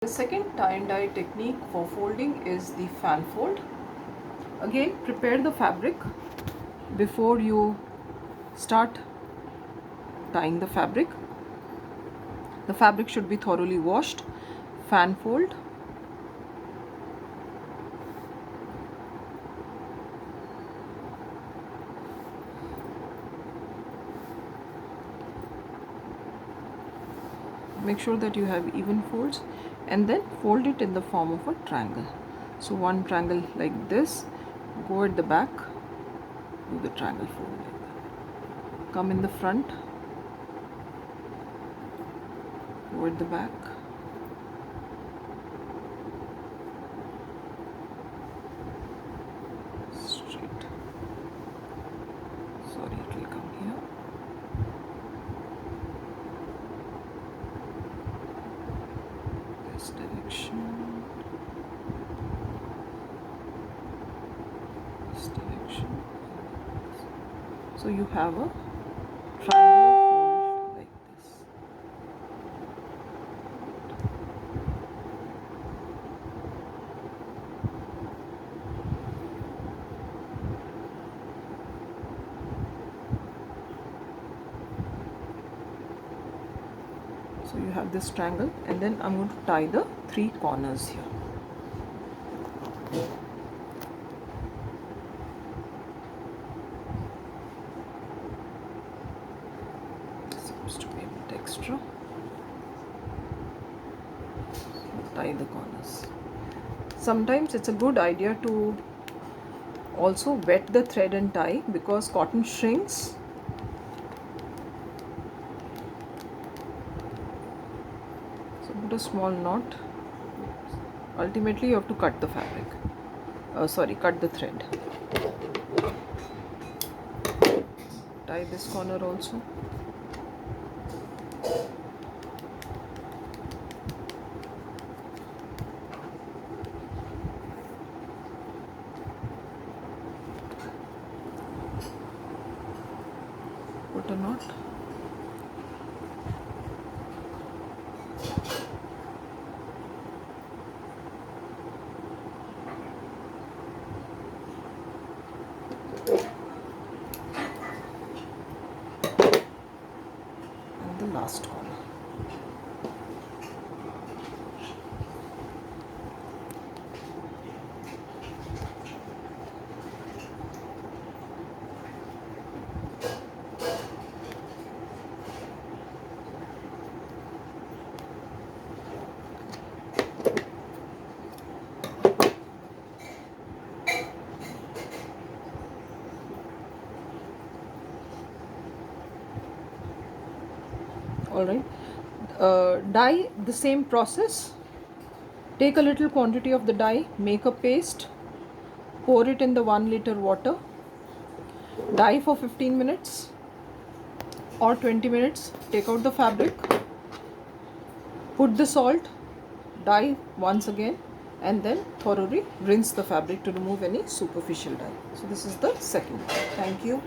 The second tie and dye technique for folding is the fan fold. Again, prepare the fabric before you start tying the fabric. The fabric should be thoroughly washed. Fan fold. Make sure that you have even folds and then fold it in the form of a triangle. So one triangle like this, go at the back, do the triangle fold like that. Come in the front, go at the back, straight. Sorry, it will come here. This direction. This direction. So you have a triangular fold like this. So you have this triangle, and then I'm going to tie the 3 corners here. Seems to be a bit extra. Tie the corners. Sometimes it's a good idea to also wet the thread and tie, because cotton shrinks. So put a small knot. Ultimately you have to cut the fabric. Cut the thread. Tie this corner also. Put a knot. And the last corner. Alright, dye the same process. Take a little quantity of the dye, make a paste, pour it in the 1 liter water, dye for 15 minutes or 20 minutes, take out the fabric, put the salt, dye once again, and then thoroughly rinse the fabric to remove any superficial dye. So this is the second. Thank you.